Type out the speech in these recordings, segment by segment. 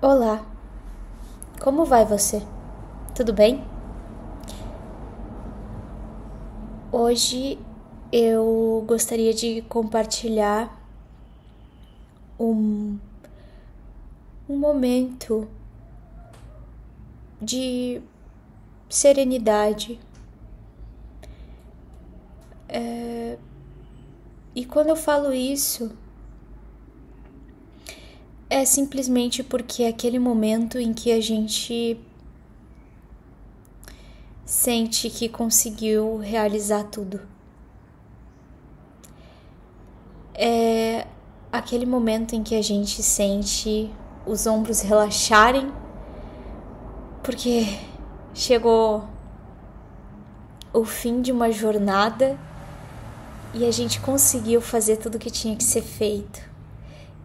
Olá, como vai você? Tudo bem? Hoje eu gostaria de compartilhar um, um momento de serenidade. E quando eu falo isso, é simplesmente porque é aquele momento em que a gente sente que conseguiu realizar tudo. É aquele momento em que a gente sente os ombros relaxarem, porque chegou o fim de uma jornada e a gente conseguiu fazer tudo o que tinha que ser feito.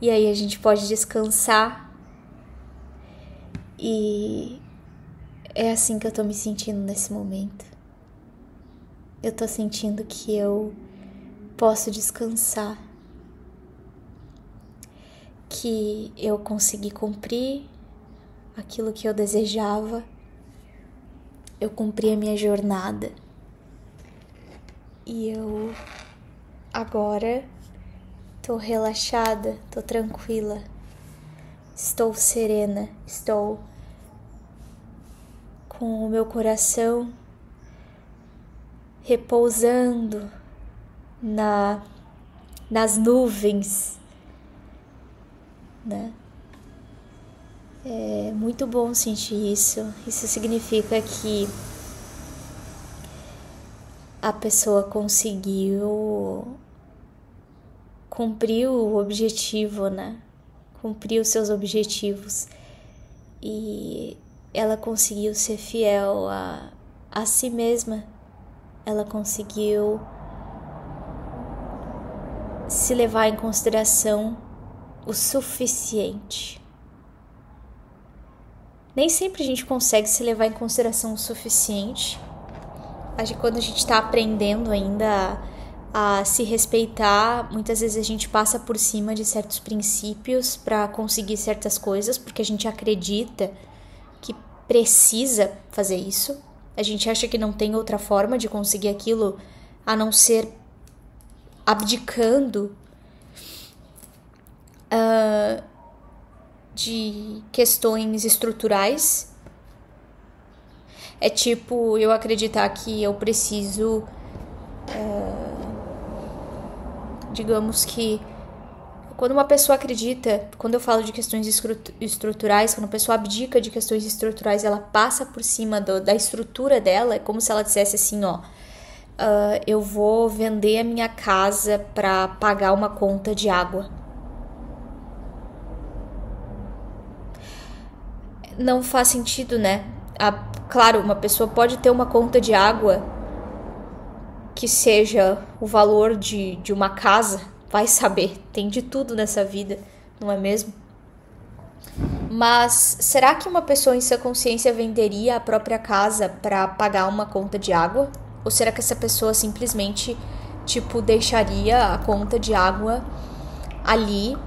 E aí a gente pode descansar. E é assim que eu tô me sentindo nesse momento. Eu tô sentindo que eu posso descansar, que eu consegui cumprir aquilo que eu desejava, eu cumpri a minha jornada e eu agora tô relaxada, tô tranquila, estou serena, estou com o meu coração repousando nas nuvens, né? É muito bom sentir isso. Isso significa que a pessoa conseguiu cumprir o objetivo, né? Cumpriu os seus objetivos e ela conseguiu ser fiel a si mesma. Ela conseguiu se levar em consideração o suficiente. Nem sempre a gente consegue se levar em consideração o suficiente. Acho que quando a gente está aprendendo ainda a se respeitar, muitas vezes a gente passa por cima de certos princípios para conseguir certas coisas, porque a gente acredita que precisa fazer isso. A gente acha que não tem outra forma de conseguir aquilo a não ser abdicando de questões estruturais. É tipo eu acreditar que eu preciso, digamos que quando uma pessoa acredita, quando eu falo de questões estruturais, quando a pessoa abdica de questões estruturais, ela passa por cima da estrutura dela, é como se ela dissesse assim, ó, eu vou vender a minha casa para pagar uma conta de água. Não faz sentido, né? Claro, uma pessoa pode ter uma conta de água que seja o valor de uma casa, vai saber, tem de tudo nessa vida, não é mesmo? Mas será que uma pessoa em sua consciência venderia a própria casa para pagar uma conta de água? Ou será que essa pessoa simplesmente, deixaria a conta de água ali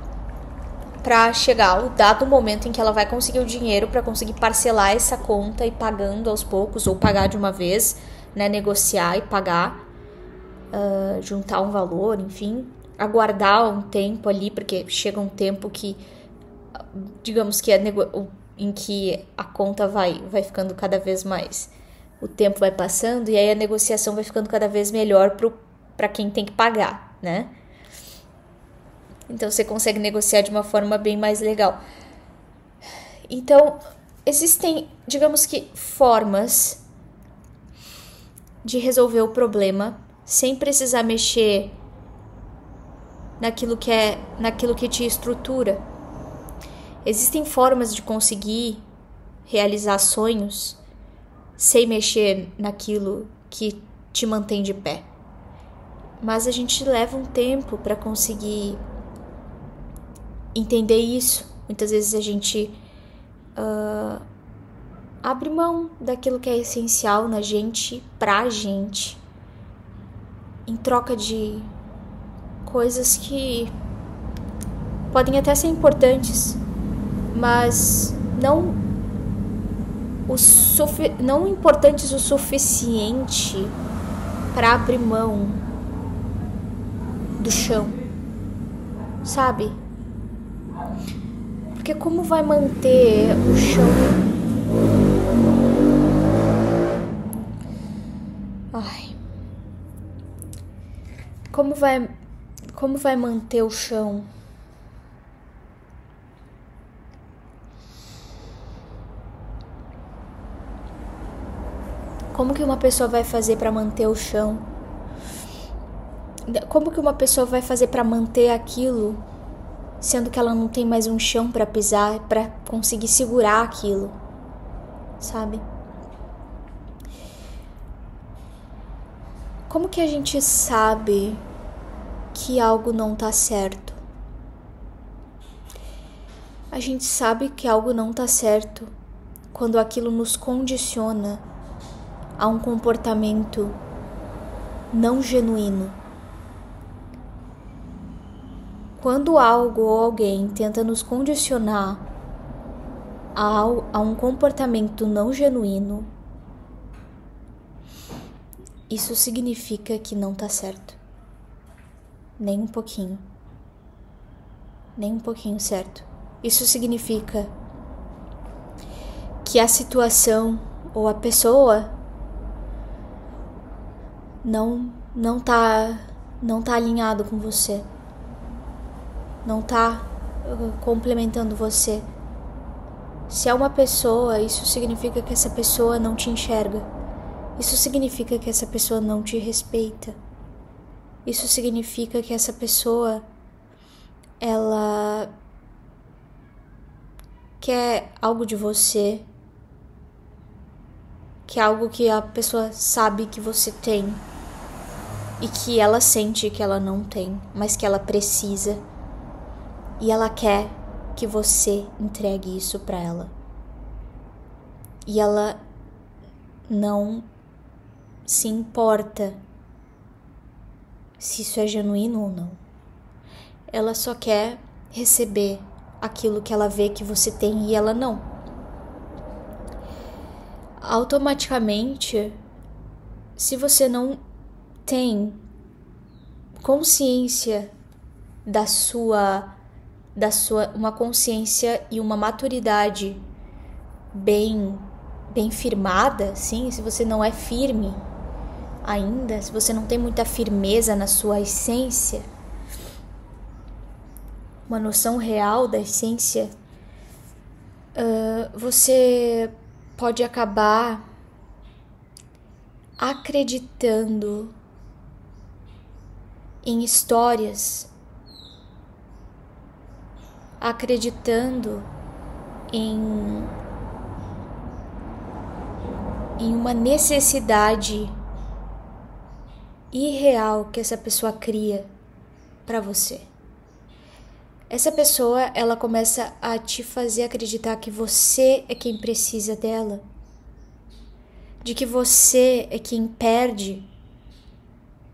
para chegar o dado momento em que ela vai conseguir o dinheiro para conseguir parcelar essa conta e pagando aos poucos, ou pagar de uma vez, né, negociar e pagar, juntar um valor, enfim, aguardar um tempo ali, porque chega um tempo que, digamos que em que a conta vai ficando cada vez mais, o tempo vai passando e aí a negociação vai ficando cada vez melhor para quem tem que pagar, né? Então você consegue negociar de uma forma bem mais legal. Então, existem, digamos que, formas de resolver o problema sem precisar mexer naquilo que te estrutura. Existem formas de conseguir realizar sonhos sem mexer naquilo que te mantém de pé. Mas a gente leva um tempo para conseguir entender isso. Muitas vezes a gente abre mão daquilo que é essencial na gente, pra gente, em troca de coisas que podem até ser importantes, mas não importantes o suficiente para abrir mão do chão, sabe? Porque como vai manter o chão? Ai. Como vai manter o chão? Como que uma pessoa vai fazer para manter o chão? Como que uma pessoa vai fazer para manter aquilo, sendo que ela não tem mais um chão para pisar, para conseguir segurar aquilo, sabe? Como que a gente sabe que algo não tá certo? A gente sabe que algo não tá certo quando aquilo nos condiciona a um comportamento não genuíno. Quando algo ou alguém tenta nos condicionar a um comportamento não genuíno, isso significa que não tá certo. Nem um pouquinho. Nem um pouquinho certo. Isso significa que a situação ou a pessoa não tá alinhado com você. Não tá complementando você. Se é uma pessoa, isso significa que essa pessoa não te enxerga. Isso significa que essa pessoa não te respeita. Isso significa que essa pessoa, ela quer algo de você, que é algo que a pessoa sabe que você tem e que ela sente que ela não tem, mas que ela precisa. E ela quer que você entregue isso pra ela. E ela não se importa se isso é genuíno ou não. Ela só quer receber aquilo que ela vê que você tem e ela não. Automaticamente, se você não tem consciência uma consciência e uma maturidade bem firmada, sim, se você não é firme ainda, se você não tem muita firmeza na sua essência, uma noção real da essência, você pode acabar acreditando em histórias, acreditando em uma necessidade irreal que essa pessoa cria para você. Essa pessoa, ela começa a te fazer acreditar que você é quem precisa dela, de que você é quem perde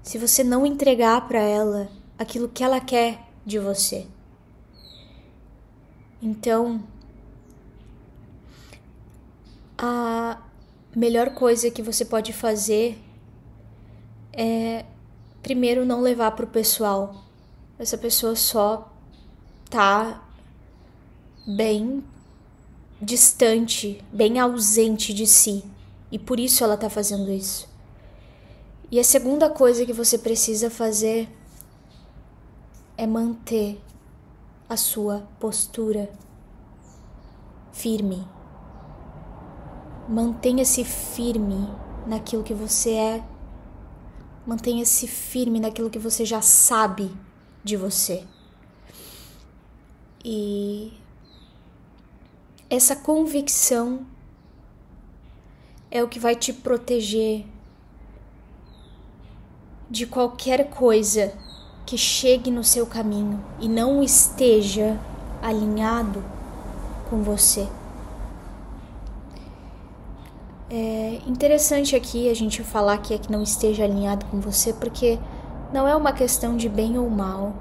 se você não entregar para ela aquilo que ela quer de você. Então, a melhor coisa que você pode fazer é, primeiro, não levar pro pessoal. Essa pessoa só tá bem distante, bem ausente de si, e por isso ela tá fazendo isso. E a segunda coisa que você precisa fazer é manter a sua postura firme. Mantenha-se firme naquilo que você é. Mantenha-se firme naquilo que você já sabe de você. E essa convicção é o que vai te proteger de qualquer coisa que chegue no seu caminho e não esteja alinhado com você. É interessante aqui a gente falar que é que não esteja alinhado com você, porque não é uma questão de bem ou mal.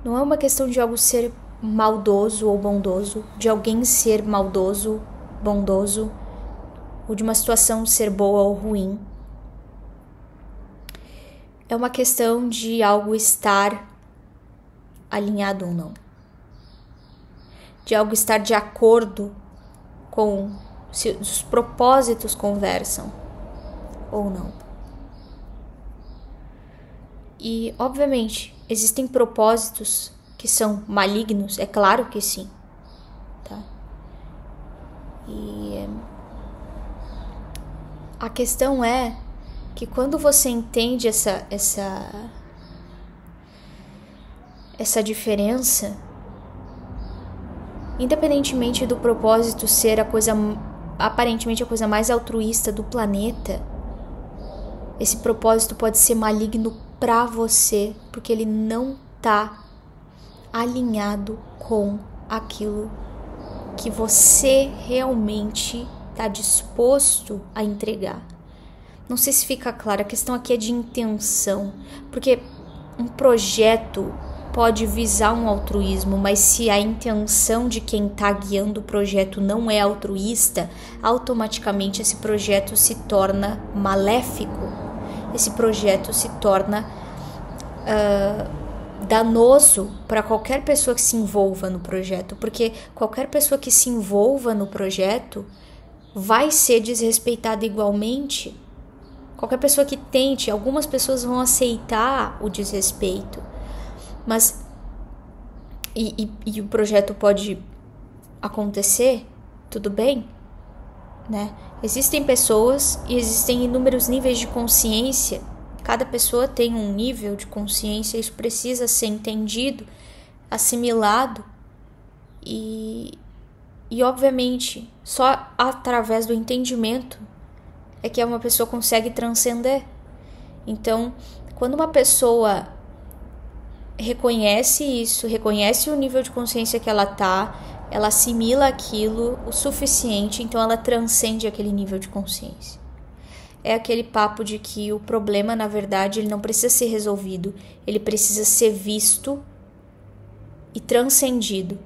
Não é uma questão de algo ser maldoso ou bondoso, de alguém ser maldoso, bondoso, ou de uma situação ser boa ou ruim. É uma questão de algo estar alinhado ou não. De algo estar de acordo com se os propósitos conversam ou não. E, obviamente, existem propósitos que são malignos? É claro que sim. Tá? E a questão é que quando você entende essa diferença, independentemente do propósito ser aparentemente a coisa mais altruísta do planeta, esse propósito pode ser maligno para você, porque ele não tá alinhado com aquilo que você realmente tá disposto a entregar. Não sei se fica claro, a questão aqui é de intenção, porque um projeto pode visar um altruísmo, mas se a intenção de quem está guiando o projeto não é altruísta, automaticamente esse projeto se torna maléfico, esse projeto se torna danoso para qualquer pessoa que se envolva no projeto, porque qualquer pessoa que se envolva no projeto vai ser desrespeitada igualmente. Qualquer pessoa que tente, algumas pessoas vão aceitar o desrespeito, mas e o projeto pode acontecer, tudo bem, né? Existem pessoas e existem inúmeros níveis de consciência. Cada pessoa tem um nível de consciência, isso precisa ser entendido, assimilado e obviamente só através do entendimento é que uma pessoa consegue transcender. Então, quando uma pessoa reconhece isso, reconhece o nível de consciência que ela tá, ela assimila aquilo o suficiente, então ela transcende aquele nível de consciência. É aquele papo de que o problema, na verdade, ele não precisa ser resolvido, ele precisa ser visto e transcendido.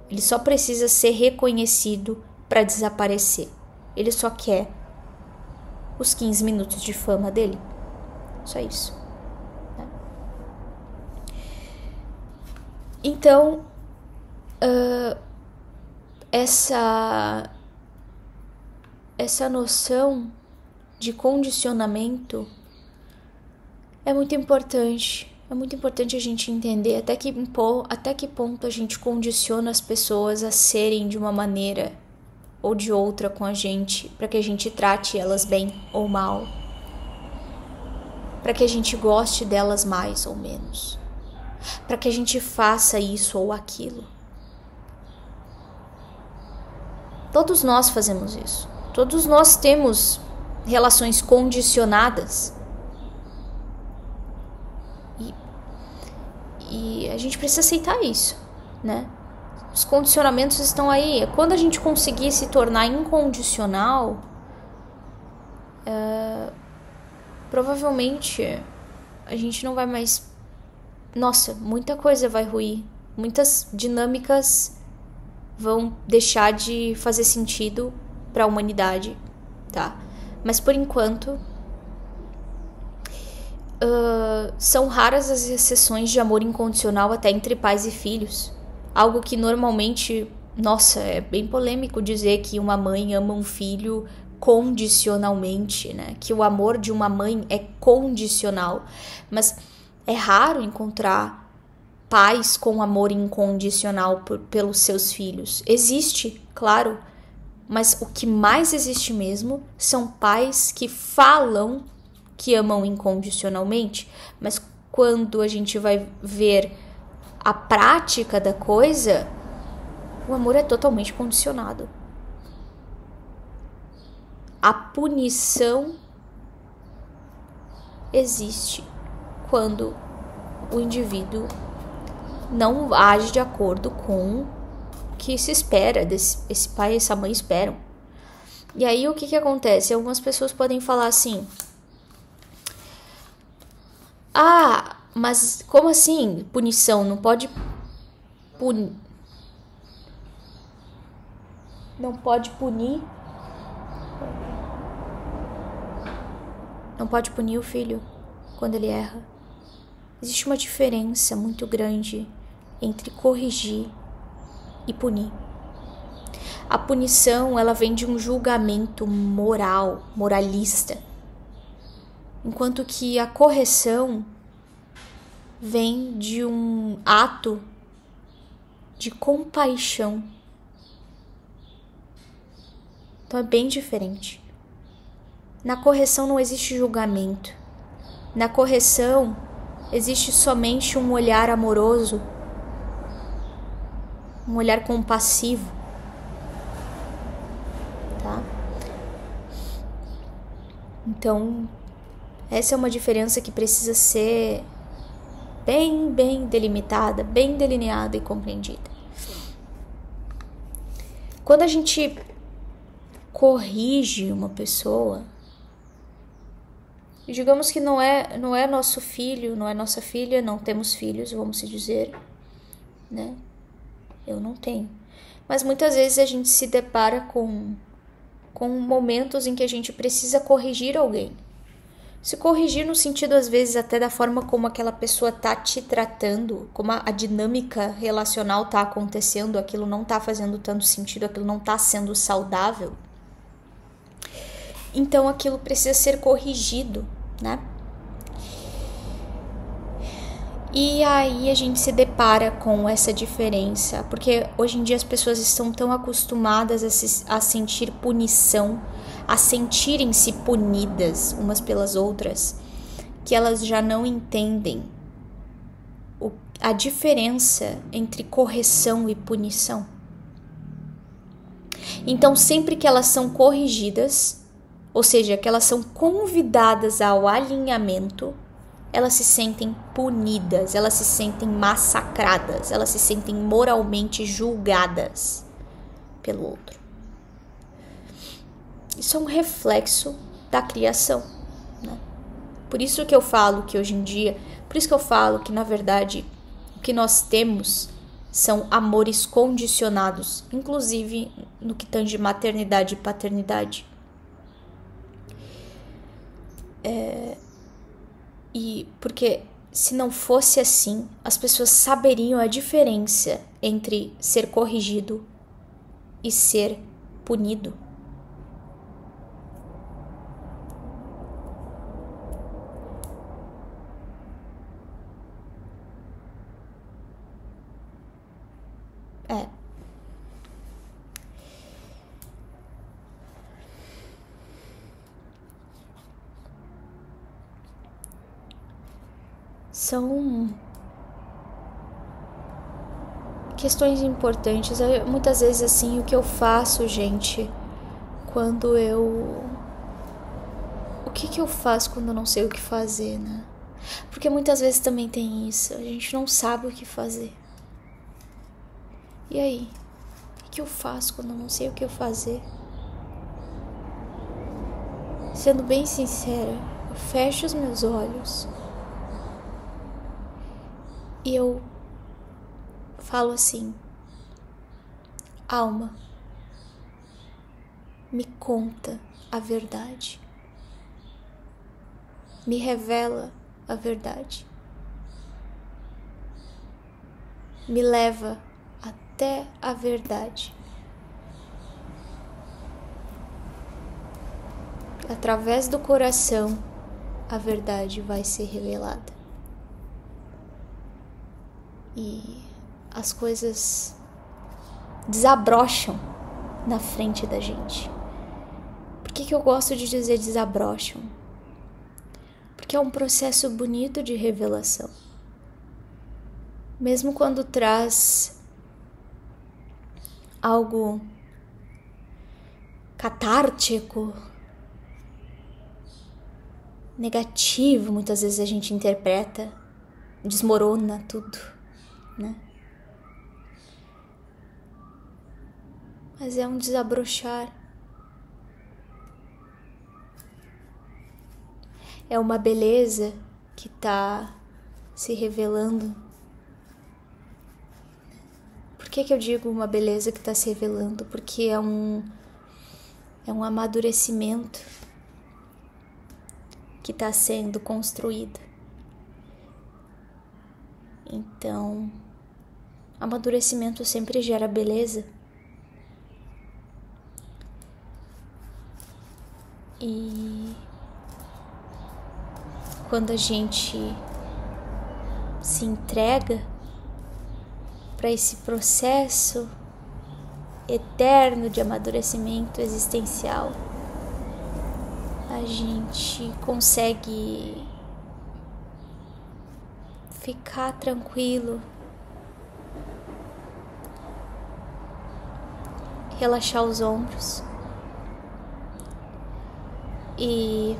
Ele só precisa ser reconhecido para desaparecer. Ele só quer os 15 minutos de fama dele. Só isso. Né? Então, essa noção de condicionamento é muito importante. É muito importante a gente entender até que ponto a gente condiciona as pessoas a serem de uma maneira ou de outra com a gente, para que a gente trate elas bem ou mal, para que a gente goste delas mais ou menos, para que a gente faça isso ou aquilo. Todos nós fazemos isso. Todos nós temos relações condicionadas. E a gente precisa aceitar isso, né? Os condicionamentos estão aí. Quando a gente conseguir se tornar incondicional, provavelmente a gente não vai mais... Nossa, muita coisa vai ruir. Muitas dinâmicas vão deixar de fazer sentido para a humanidade, tá? Mas por enquanto, são raras as exceções de amor incondicional até entre pais e filhos. Algo que normalmente, nossa, é bem polêmico dizer que uma mãe ama um filho condicionalmente, né? Que o amor de uma mãe é condicional. Mas é raro encontrar pais com amor incondicional pelos seus filhos. Existe, claro, mas o que mais existe mesmo são pais que falam que amam incondicionalmente, mas quando a gente vai ver a prática da coisa, o amor é totalmente condicionado. A punição existe quando o indivíduo não age de acordo com o que se espera, esse pai e essa mãe esperam. E aí o que acontece? Algumas pessoas podem falar assim: mas como assim punição? Não pode punir. não pode punir. Não pode punir o filho quando ele erra. Existe uma diferença muito grande entre corrigir e punir. A punição, ela vem de um julgamento moral, moralista, enquanto que a correção vem de um ato de compaixão. Então é bem diferente. Na correção não existe julgamento. Na correção existe somente um olhar amoroso, um olhar compassivo, tá? Então, essa é uma diferença que precisa ser bem delimitada, bem delineada e compreendida. Quando a gente corrige uma pessoa, digamos que não é nosso filho, não é nossa filha, não temos filhos, vamos se dizer, né? Eu não tenho. Mas muitas vezes a gente se depara com momentos em que a gente precisa corrigir alguém. Se corrigir no sentido, às vezes, até da forma como aquela pessoa tá te tratando, como a dinâmica relacional tá acontecendo, aquilo não tá fazendo tanto sentido, aquilo não tá sendo saudável. Então aquilo precisa ser corrigido, né? E aí a gente se depara com essa diferença, porque hoje em dia as pessoas estão tão acostumadas a sentir punição, a sentirem-se punidas umas pelas outras, que elas já não entendem a diferença entre correção e punição. Então, sempre que elas são corrigidas, ou seja, que elas são convidadas ao alinhamento, elas se sentem punidas, elas se sentem massacradas, elas se sentem moralmente julgadas pelo outro. Isso é um reflexo da criação, né? Por isso que eu falo que hoje em dia, por isso que eu falo que na verdade o que nós temos são amores condicionados, inclusive no que tange maternidade e paternidade. E porque se não fosse assim, as pessoas saberiam a diferença entre ser corrigido e ser punido. São questões importantes. Muitas vezes, assim, o que eu faço, gente, quando eu... O que eu faço quando eu não sei o que fazer, né? Porque muitas vezes também tem isso. A gente não sabe o que fazer. E aí? O que eu faço quando eu não sei o que eu fazer? Sendo bem sincera, eu fecho os meus olhos e eu falo assim: alma, me conta a verdade. Me revela a verdade. Me leva até a verdade. Através do coração, a verdade vai ser revelada. E as coisas desabrocham na frente da gente. Por que eu gosto de dizer desabrocham? Porque é um processo bonito de revelação. Mesmo quando traz algo catártico, negativo, muitas vezes a gente interpreta, desmorona tudo, né? Mas é um desabrochar. É uma beleza que está se revelando. que eu digo uma beleza que está se revelando? Porque é um amadurecimento que está sendo construído. Então, amadurecimento sempre gera beleza. E quando a gente se entrega para esse processo eterno de amadurecimento existencial, a gente consegue ficar tranquilo, relaxar os ombros e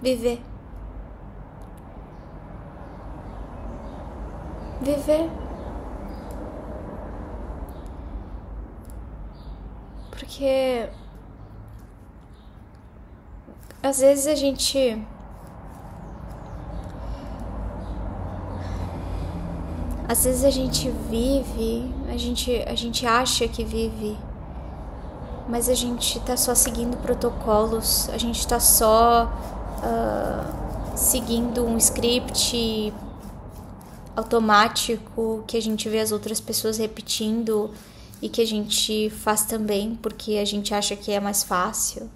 viver. Porque às vezes a gente vive, a gente acha que vive, mas a gente tá só seguindo protocolos, a gente tá só seguindo um script automático que a gente vê as outras pessoas repetindo e que a gente faz também porque a gente acha que é mais fácil.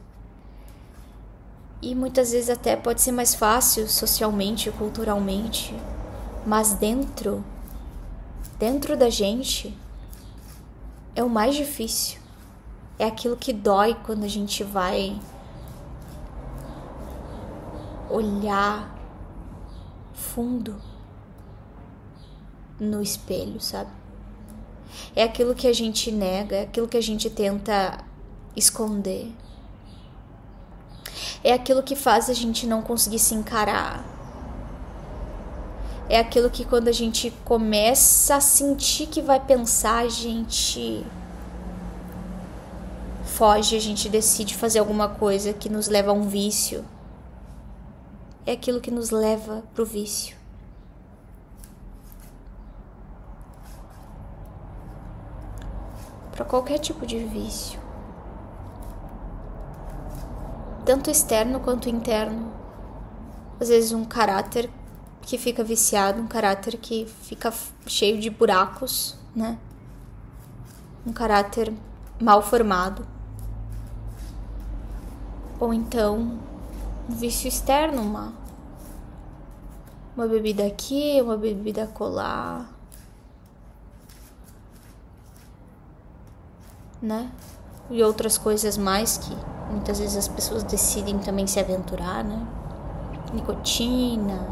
E muitas vezes até pode ser mais fácil socialmente, culturalmente, mas dentro da gente é o mais difícil. É aquilo que dói quando a gente vai olhar fundo no espelho, sabe? É aquilo que a gente nega, é aquilo que a gente tenta esconder. É aquilo que faz a gente não conseguir se encarar. É aquilo que quando a gente começa a sentir que vai pensar, a gente foge, a gente decide fazer alguma coisa que nos leva a um vício. É aquilo que nos leva pro vício. Para qualquer tipo de vício. Tanto externo quanto interno. Às vezes um caráter que fica viciado, um caráter que fica cheio de buracos, né? Um caráter mal formado. Ou então um vício externo, uma bebida aqui, uma bebida acolá, né? E outras coisas mais que muitas vezes as pessoas decidem também se aventurar, né? Nicotina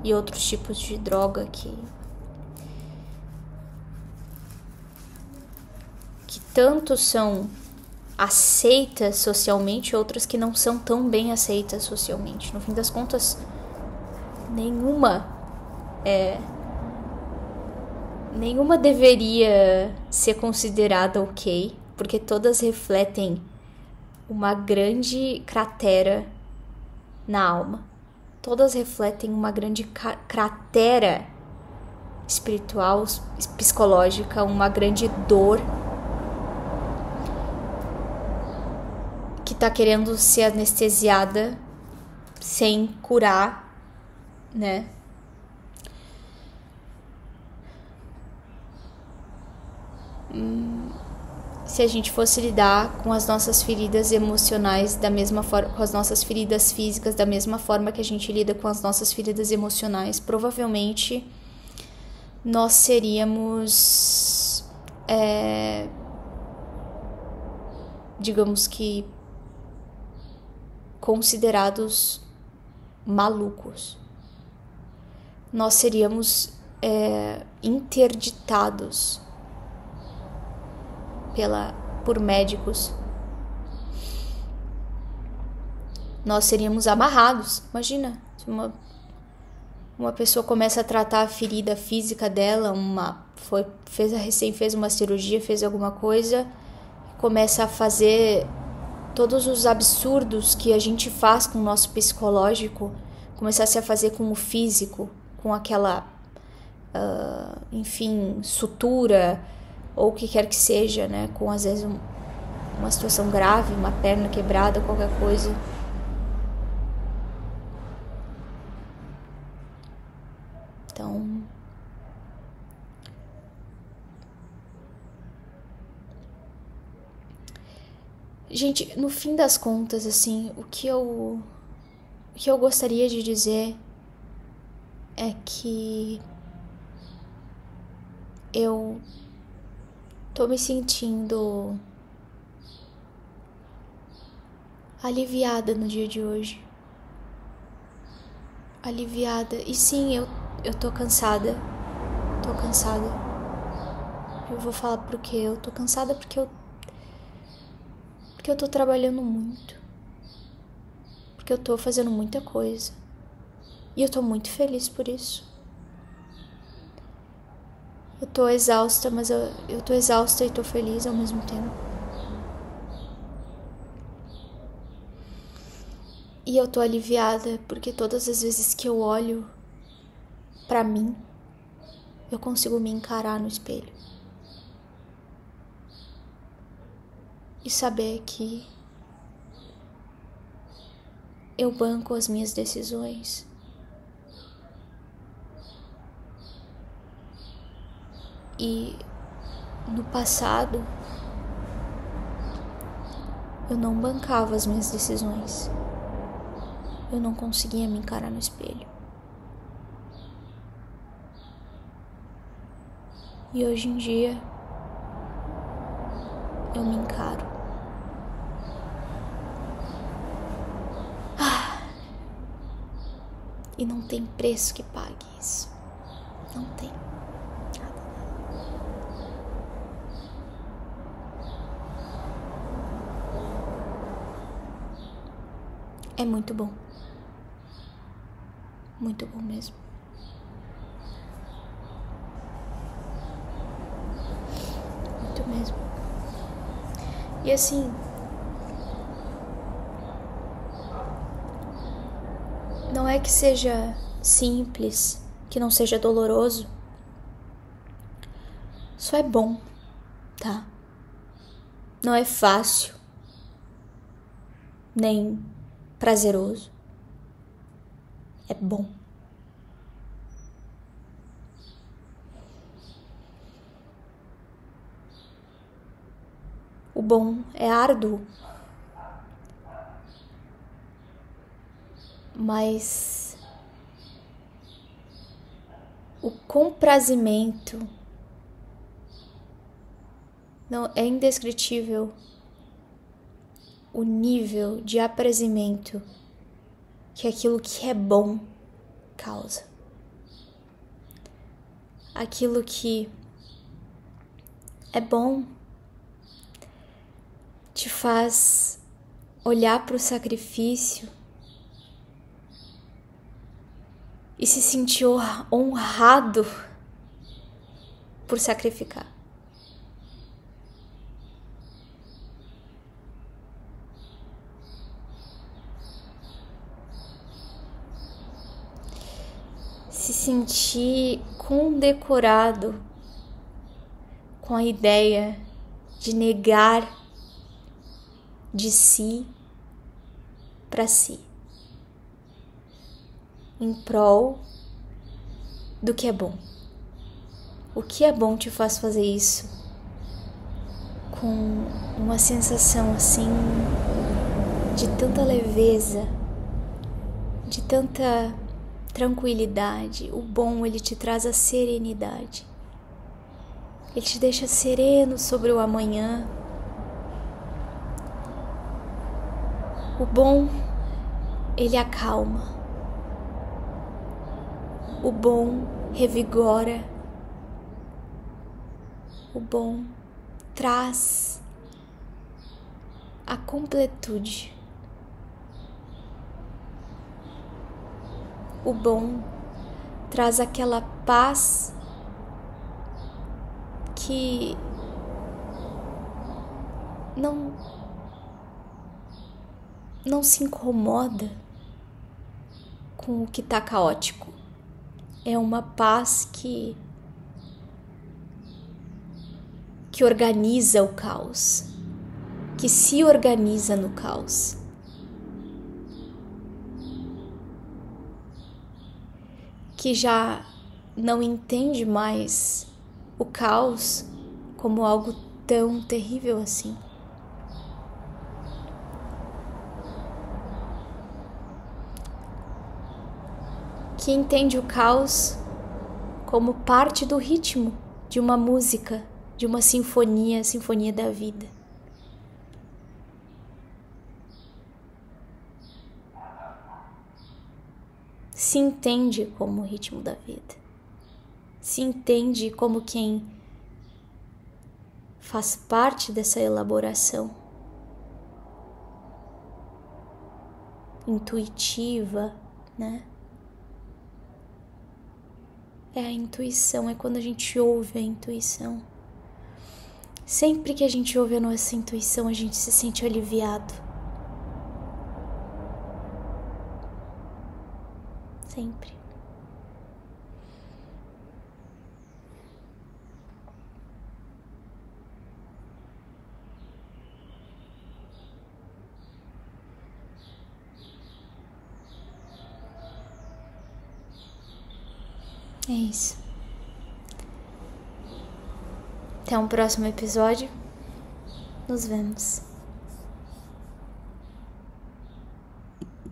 e outros tipos de droga que tanto são aceitas socialmente, outras que não são tão bem aceitas socialmente. No fim das contas, nenhuma deveria ser considerada ok, porque todas refletem uma grande cratera na alma. Todas refletem uma grande cratera espiritual, psicológica, uma grande dor que tá querendo ser anestesiada sem curar, né? Se a gente fosse lidar com as nossas feridas emocionais da mesma forma, com as nossas feridas físicas da mesma forma que a gente lida com as nossas feridas emocionais, provavelmente nós seríamos, digamos que, considerados malucos. Nós seríamos interditados por médicos. Nós seríamos amarrados. Imagina, se uma pessoa começa a tratar a ferida física dela, recém fez uma cirurgia, fez alguma coisa, começa a fazer todos os absurdos que a gente faz com o nosso psicológico, começasse a fazer com o físico, com aquela enfim, sutura ou o que quer que seja, né? Com às vezes uma situação grave, uma perna quebrada, qualquer coisa. Então, gente, no fim das contas, assim, o que eu gostaria de dizer é que eu tô me sentindo aliviada no dia de hoje. Aliviada. E sim, eu tô cansada. Tô cansada. Eu vou falar por quê. Eu tô cansada porque eu tô trabalhando muito. Porque eu tô fazendo muita coisa. E eu tô muito feliz por isso. Eu tô exausta, mas eu tô exausta e tô feliz ao mesmo tempo. E eu tô aliviada porque todas as vezes que eu olho pra mim, eu consigo me encarar no espelho. E saber que eu banco as minhas decisões. E no passado, eu não bancava as minhas decisões. Eu não conseguia me encarar no espelho. E hoje em dia, eu me encaro. E não tem preço que pague isso. Não tem. É muito bom. Muito bom mesmo. Muito mesmo. E assim, não é que seja simples, que não seja doloroso. Só é bom, tá? Não é fácil, nem prazeroso. É bom. O bom é árduo, mas o comprazimento não é indescritível. O nível de aprazimento que aquilo que é bom causa. Aquilo que é bom te faz olhar para o sacrifício e se sentir honrado por sacrificar. Se sentir condecorado com a ideia de negar de si para si, em prol do que é bom. O que é bom te faz fazer isso com uma sensação assim de tanta leveza, de tanta tranquilidade. O bom, ele te traz a serenidade. Ele te deixa sereno sobre o amanhã. O bom, ele acalma. O bom revigora. O bom traz a completude. O bom traz aquela paz que não se incomoda com o que está caótico. É uma paz que que organiza o caos, que se organiza no caos. Que já não entende mais o caos como algo tão terrível assim. Que entende o caos como parte do ritmo de uma música, de uma sinfonia, sinfonia da vida. Se entende como o ritmo da vida. Se entende como quem faz parte dessa elaboração intuitiva, né? É a intuição, é quando a gente ouve a intuição. Sempre que a gente ouve a nossa intuição, a gente se sente aliviado. Sempre. É isso. Até um próximo episódio. Nos vemos.